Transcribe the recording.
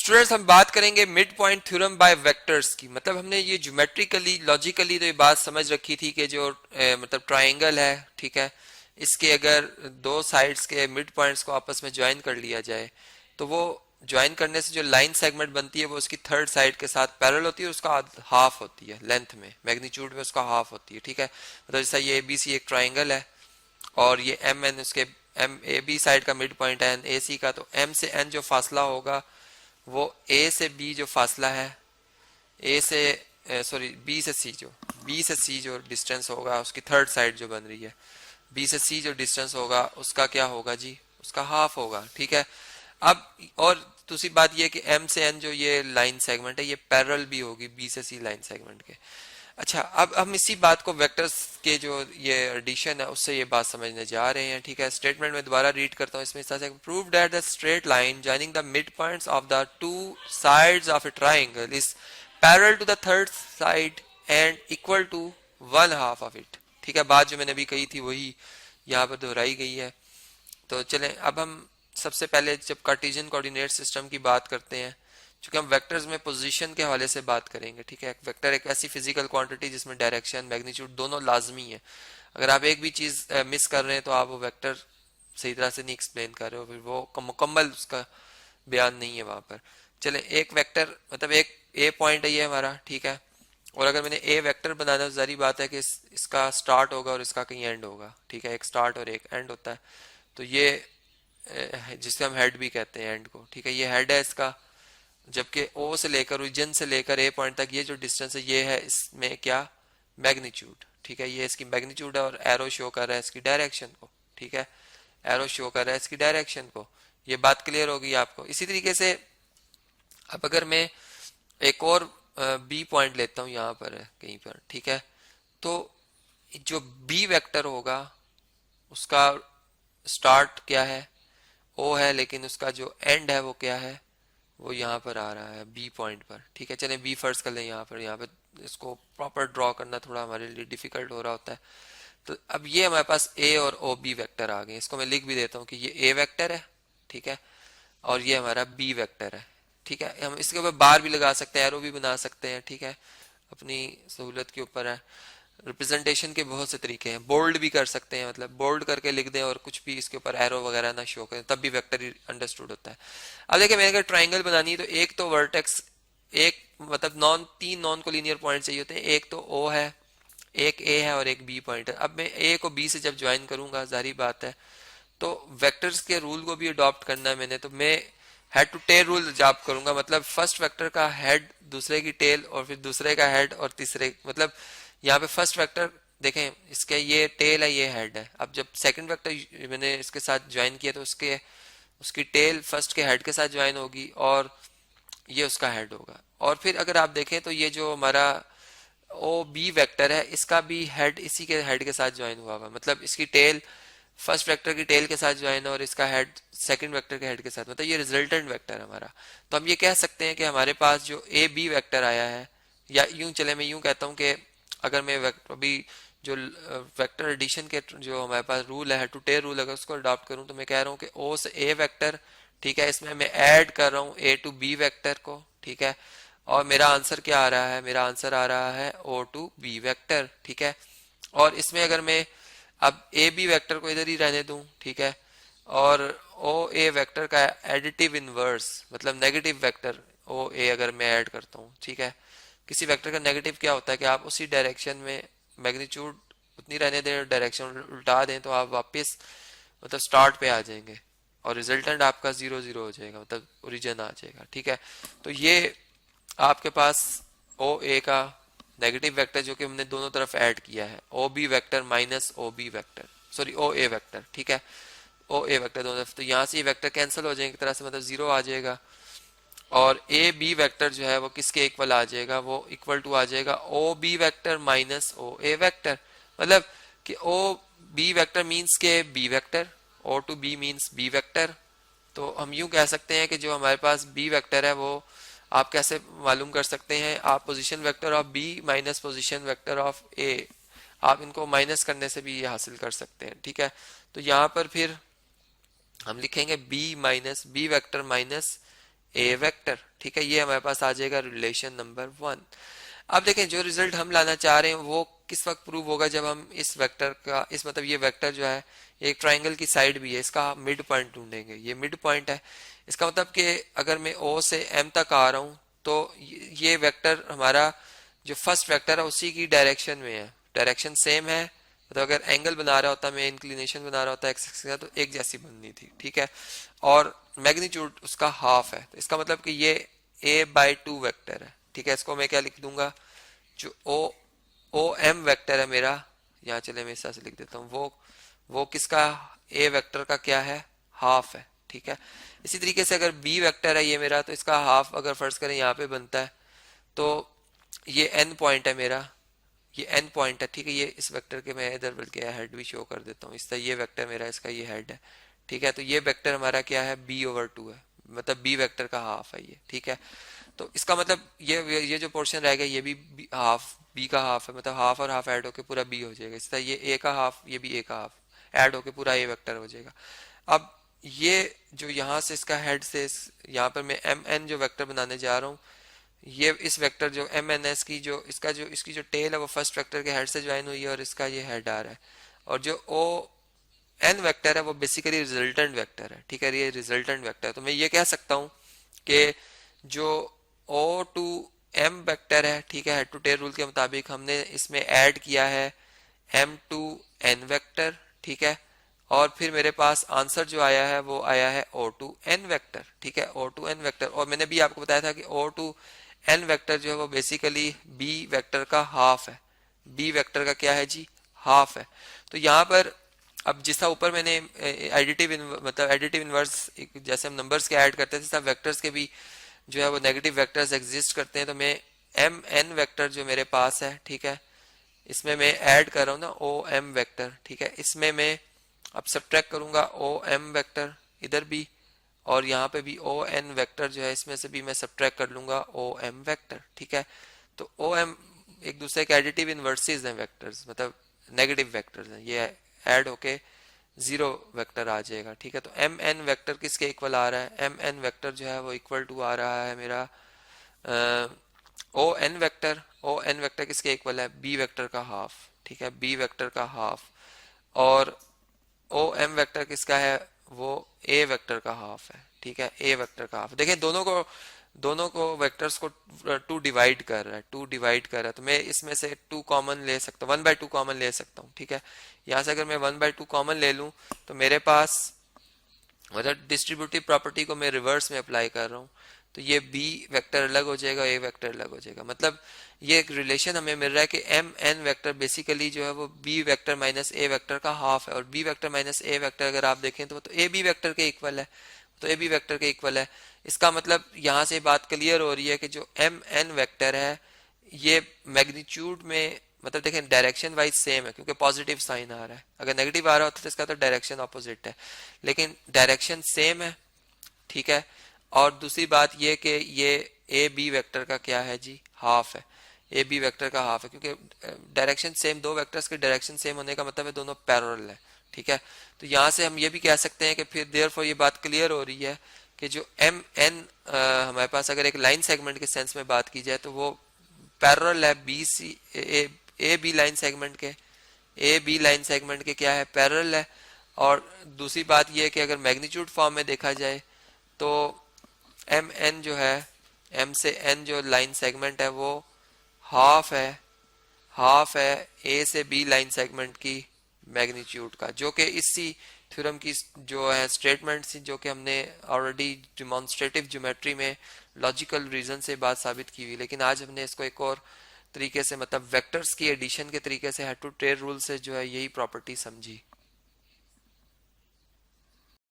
Students हम बात करेंगे mid point theorem by vectors की। मतलब हमने ये ज्योमेट्रिकली लॉजिकली तो ये बात समझ रखी थी कि जो मतलब ट्रायंगल है, ठीक है, इसके अगर दो साइड्स के मिड पॉइंट्स को आपस में ज्वाइन कर लिया जाए तो वो ज्वाइन करने से जो लाइन सेगमेंट बनती है वो उसकी थर्ड साइड के साथ पैरेलल होती है और उसका हाफ होती है लेंथ में, मैग्नीट्यूड में उसका हाफ होती है, ठीक है। मतलब जैसा ये ABC एक ट्राइंगल है और ये MN उसके AB साइड का मिड पॉइंट है AC का, तो M से N जो फासला होगा वो A से B जो फासला है, A से सॉरी B से C, जो B से C जो डिस्टेंस होगा उसकी थर्ड साइड जो बन रही है, B से C जो डिस्टेंस होगा उसका क्या होगा जी, उसका हाफ होगा, ठीक है। अब और दूसरी बात ये कि M से N जो ये लाइन सेगमेंट है ये पैरेलल भी होगी B से C लाइन सेगमेंट के। अच्छा, अब हम इसी बात को वेक्टर्स के जो ये एडिशन है उससे ये बात समझने जा रहे हैं, ठीक है। स्टेटमेंट में दोबारा रीड करता हूँ, इसमें इस तरह से prove that the straight line joining the mid points of the two sides of a triangle is parallel to the third side and equal to one half of it, ठीक है। बात जो मैंने अभी कही थी वही यहाँ पर दोहराई गई है। तो चलें अब हम सबसे पहले जब कार्टेशियन कोऑर्डिनेट सिस्टम की बात करते हैं, क्योंकि हम वेक्टर्स में पोजीशन के हवाले से बात करेंगे, ठीक है। वेक्टर एक ऐसी फिजिकल क्वांटिटी जिसमें डायरेक्शन मैग्नीट्यूड दोनों लाजमी है। अगर आप एक भी चीज मिस कर रहे हैं तो आप वो वेक्टर सही तरह से नहीं एक्सप्लेन कर रहे हो, फिर वो मुकम्मल उसका बयान नहीं है वहां पर। चले एक वेक्टर मतलब एक ए पॉइंट है ये हमारा, ठीक है। और अगर मैंने ए वेक्टर बनाना तो जारी बात है कि इसका स्टार्ट होगा और इसका कहीं एंड होगा, ठीक है। एक स्टार्ट और एक एंड होता है, तो ये जिसे हम हेड भी कहते हैं एंड को, ठीक है, ये हेड है इसका। जबकि ओ से लेकर ओरिजिन से लेकर ए पॉइंट तक ये जो डिस्टेंस है ये है इसमें क्या, मैग्नीट्यूड, ठीक है। ये इसकी मैग्नीट्यूड है और एरो शो कर रहा है इसकी डायरेक्शन को, ठीक है। एरो शो कर रहा है इसकी डायरेक्शन को। ये बात क्लियर होगी आपको। इसी तरीके से अब अगर मैं एक और बी पॉइंट लेता हूँ यहाँ पर है कहीं पर, ठीक है, तो जो बी वेक्टर होगा उसका स्टार्ट क्या है, ओ है, लेकिन उसका जो एंड है वो क्या है, वो यहाँ पर आ रहा है बी पॉइंट पर, ठीक है। चलें बी फर्स्ट कर लें यहाँ पर इसको प्रॉपर ड्रॉ करना थोड़ा हमारे लिए डिफिकल्ट हो रहा होता है। तो अब ये हमारे पास ए और ओ बी वेक्टर आ गए, इसको मैं लिख भी देता हूँ कि ये ए वेक्टर है, ठीक है, और ये हमारा बी वेक्टर है, ठीक है। हम इसके ऊपर बार भी लगा सकते हैं, एरो भी बना सकते हैं, ठीक है, अपनी सहूलत के ऊपर है। रिप्रेजेंटेशन के बहुत से तरीके हैं, बोल्ड भी कर सकते हैं, मतलब बोल्ड करके लिख दें और कुछ भी इसके ऊपर एरो वगैरह ना शो करें, तब भी वेक्टर अंडरस्टूड होता है। अब देखिए मैंने अगर ट्राइंगल बनानी है तो एक तो वर्टेक्स, एक मतलब तीन नॉन कोलिनियर पॉइंट चाहिए होते हैं, एक तो ओ है, एक ए है और एक बी पॉइंट है। अब मैं ए को बी से जब ज्वाइन करूंगा जारी बात है तो वेक्टर्स के रूल को भी अडॉप्ट करना है मैंने, तो मैं head to tail rule adopt करूंगा। मतलब फर्स्ट वेक्टर का हेड, दूसरे की टेल, और फिर दूसरे का हेड, और तीसरे मतलब यहाँ पे फर्स्ट वेक्टर देखें इसके ये टेल है ये हेड है। अब जब सेकंड वेक्टर मैंने इसके साथ ज्वाइन किया तो उसकी टेल फर्स्ट के हेड के साथ ज्वाइन होगी और ये उसका हेड होगा। और फिर अगर आप देखें तो ये जो हमारा ओ बी वेक्टर है इसका भी हेड इसी के हेड के साथ ज्वाइन हुआ होगा, मतलब इसकी टेल फर्स्ट वेक्टर की टेल के साथ ज्वाइन है और इसका हेड सेकंड वेक्टर के हेड के साथ, मतलब ये रिजल्टेंट वेक्टर है हमारा। तो हम ये कह सकते हैं कि हमारे पास जो ए बी वेक्टर आया है, या यूं चले मैं यूं कहता हूं कि अगर मैं अभी जो वेक्टर एडिशन के जो हमारे पास रूल है टू टेल रूल, अगर उसको अडॉप्ट करूं तो मैं कह रहा हूं कि ओ से ए वेक्टर, ठीक है, इसमें मैं ऐड कर रहा हूं ए टू बी वेक्टर को, ठीक है, और मेरा आंसर क्या आ रहा है, मेरा आंसर आ रहा है ओ टू बी वेक्टर, ठीक है। और इसमें अगर मैं अब ए बी वेक्टर को इधर ही रहने दूं, ठीक है, और ओ ए वेक्टर का एडिटिव इनवर्स मतलब नेगेटिव वेक्टर ओ ए अगर मैं ऐड करता हूं, ठीक है। किसी वेक्टर का नेगेटिव क्या होता है कि आप उसी डायरेक्शन में मैग्नीट्यूड उतनी रहने दें, डायरेक्शन उल्टा दें तो आप वापस मतलब स्टार्ट पे आ जाएंगे और रिजल्टेंट आपका 0 0 हो जाएगा, मतलब ओरिजिन आ जाएगा, ठीक है। तो ये आपके पास ओ ए का नेगेटिव वेक्टर जो कि हमने दोनों तरफ ऐड किया है, O B vector minus O B vector, sorry O A vector, ठीक है, ओ ए वेक्टर दोनों तरफ, तो यहाँ से ये वेक्टर कैंसिल हो जाएंगे एक तरह से, मतलब 0 आ जाएगा। और ए बी वेक्टर जो है वो किसके इक्वल आ जाएगा, वो इक्वल टू आ जाएगा O B vector minus O A vector, मतलब कि ओ बी वेक्टर मीन्स के B vector, O to B means B vector. तो हम यूं कह सकते हैं कि जो हमारे पास बी वेक्टर है वो आप कैसे मालूम कर सकते हैं, आप position vector of B minus position vector of A, आप इनको माइनस करने से भी ये हासिल कर सकते हैं, ठीक है। तो यहाँ पर फिर हम लिखेंगे B minus B vector minus A vector, ठीक है। ये हमारे पास आ जाएगा रिलेशन नंबर 1। अब देखें जो रिजल्ट हम लाना चाह रहे हैं वो किस वक्त प्रूव होगा, जब हम इस वेक्टर का इस मतलब ये वेक्टर जो है एक ट्राइंगल की साइड भी है, इसका मिड पॉइंट ढूंढेंगे। ये मिड पॉइंट है, इसका मतलब कि अगर मैं ओ से एम तक आ रहा हूँ तो ये वेक्टर हमारा जो फर्स्ट वेक्टर है उसी की डायरेक्शन में है, डायरेक्शन सेम है। मतलब अगर एंगल बना रहा होता, मैं इंक्लिनेशन बना रहा होता एक्स एक्सिस का, तो एक जैसी बननी थी, ठीक है। और मैग्नीट्यूड उसका हाफ है, तो इसका मतलब कि ये a/2 वेक्टर है, ठीक है। इसको मैं क्या लिख दूंगा, जो ओ एम वेक्टर है मेरा, यहाँ चले मैं इस तरह से लिख देता हूँ, वो किसका, ए वेक्टर का क्या है, हाफ है, ठीक है। इसी तरीके से अगर बी वेक्टर है ये मेरा, तो इसका हाफ अगर फर्ज करें यहाँ पे बनता है, तो ये एन पॉइंट है मेरा, ये एन पॉइंट है, ठीक है। ये इस वेक्टर के मैं इधर बल्कि हेड भी शो कर देता हूँ, इस तरह ये वेक्टर मेरा, इसका ये हेड है, ठीक है। तो ये वेक्टर हमारा क्या है, b/2 है, मतलब बी वेक्टर का हाफ है ये, ठीक है। तो इसका मतलब ये जो पोर्शन रह गया ये भी हाफ बी का हाफ है, मतलब हाफ और हाफ ऐड होके पूरा बी हो जाएगा। इस तरह ये ए का हाफ, ये भी ए का हाफ ऐड होके पूरा ए वेक्टर हो जाएगा। अब ये जो यहाँ से इसका हेड से यहाँ पर मैं एम एन जो वेक्टर बनाने जा रहा हूँ, ये इस वेक्टर जो एम एन एस की जो इसकी जो टेल है वो फर्स्ट वेक्टर के हेड से ज्वाइन हुई है और इसका ये हेड आ रहा है। और जो ओ एन वेक्टर है वो बेसिकली रिजल्टेंट वेक्टर है, ठीक है। ये रिजल्टेंट वेक्टर है, तो मैं ये कह सकता हूँ कि जो ओ टू एम वेक्टर है, ठीक है, हेड टू टेल रूल के मुताबिक हमने इसमें ऐड किया है एम टू एन वेक्टर, ठीक है। और फिर मेरे पास आंसर जो आया है वो आया है ओ टू एन वेक्टर, ठीक है, ओ टू एन वेक्टर। और मैंने भी आपको बताया था कि ओ टू एन वेक्टर जो है वो बेसिकली बी वेक्टर का हाफ है, बी वेक्टर का क्या है जी, हाफ है। तो यहाँ पर अब जिस तरह ऊपर मैंने एडिटिव मतलब एडिटिव इनवर्स जैसे हम नंबर्स के ऐड करते थे, सब वेक्टर्स के भी जो है वो नेगेटिव वेक्टर्स एग्जिस्ट करते हैं। तो मैं एम एन वेक्टर जो मेरे पास है, ठीक है, इसमें मैं ऐड कर रहा हूँ ना ओ एम वेक्टर, ठीक है। इसमें मैं अब सब्ट्रैक्ट करूंगा ओ एम वेक्टर इधर भी, और यहाँ पे भी ओ एन वेक्टर जो है इसमें से भी मैं सब्ट्रैक्ट कर लूंगा ओ एम वेक्टर, ठीक है। तो ओ एम एक दूसरे के एडिटिव इनवर्सेस हैं वेक्टर्स, मतलब नेगेटिव वेक्टर्स हैं, ये ऐड होके जीरो वेक्टर आ जाएगा, ठीक है। तो एम एन वेक्टर किसके इक्वल आ रहा है, एम एन वेक्टर जो है वो इक्वल टू आ रहा है मेरा O N vector. O N vector किसके इक्वल है, बी वेक्टर का हाफ, ठीक है, बी वेक्टर का हाफ। और ओ एम वेक्टर किसका है, वो ए वेक्टर का हाफ है, ठीक है, ए वेक्टर का हाफ। देखें दोनों को वेक्टर्स को टू डिवाइड कर रहा है, टू डिवाइड कर रहा है, तो मैं इसमें से टू कॉमन ले सकता हूँ, 1/2 कॉमन ले सकता हूँ, ठीक है। यहाँ से अगर मैं 1/2 कॉमन ले लूँ तो मेरे पास मतलब डिस्ट्रीब्यूटिव प्रॉपर्टी को मैं रिवर्स में अप्लाई कर रहा हूँ, तो ये बी वेक्टर अलग हो जाएगा, ए वेक्टर अलग हो जाएगा। मतलब ये एक रिलेशन हमें मिल रहा है कि एम एन वेक्टर बेसिकली जो है वो B vector minus A vector का हाफ है। और B vector minus A vector अगर आप देखें तो वो तो ए बी वेक्टर के इक्वल है, तो ए बी वेक्टर के इक्वल है। इसका मतलब यहाँ से बात क्लियर हो रही है कि जो एम एन वेक्टर है ये मैग्नीट्यूड में मतलब देखें डायरेक्शन वाइज सेम है, क्योंकि पॉजिटिव साइन आ रहा है। अगर नेगेटिव आ रहा होता तो इसका तो डायरेक्शन ऑपोजिट है, लेकिन डायरेक्शन सेम है, ठीक है। और दूसरी बात ये कि ये ए बी वेक्टर का क्या है जी, हाफ है, ए बी वेक्टर का हाफ है, क्योंकि डायरेक्शन सेम, दो वेक्टर्स के डायरेक्शन सेम होने का मतलब है दोनों पैरेलल है, ठीक है। तो यहाँ से हम ये भी कह सकते हैं कि फिर देयरफॉर ये बात क्लियर हो रही है कि जो एम एन हमारे पास अगर एक लाइन सेगमेंट के सेंस में बात की जाए तो वो पैरेलल है B C A B line segment के, ए बी लाइन सेगमेंट के क्या है, पैरेलल है। और दूसरी बात यह है कि अगर मैग्नीट्यूड फॉर्म में देखा जाए तो एम एन जो है, एम से एन जो लाइन सेगमेंट है वो हाफ है, हाफ है ए से बी लाइन सेगमेंट की मैग्नीट्यूड का, जो कि इसी थ्योरम की जो है स्टेटमेंट थी, जो कि हमने ऑलरेडी डिमॉन्स्ट्रेटिव ज्योमेट्री में लॉजिकल रीजन से बात साबित की हुई। लेकिन आज हमने इसको एक और तरीके से मतलब वेक्टर्स की एडिशन के तरीके से हेड टू टेल रूल से जो है यही प्रॉपर्टी समझी।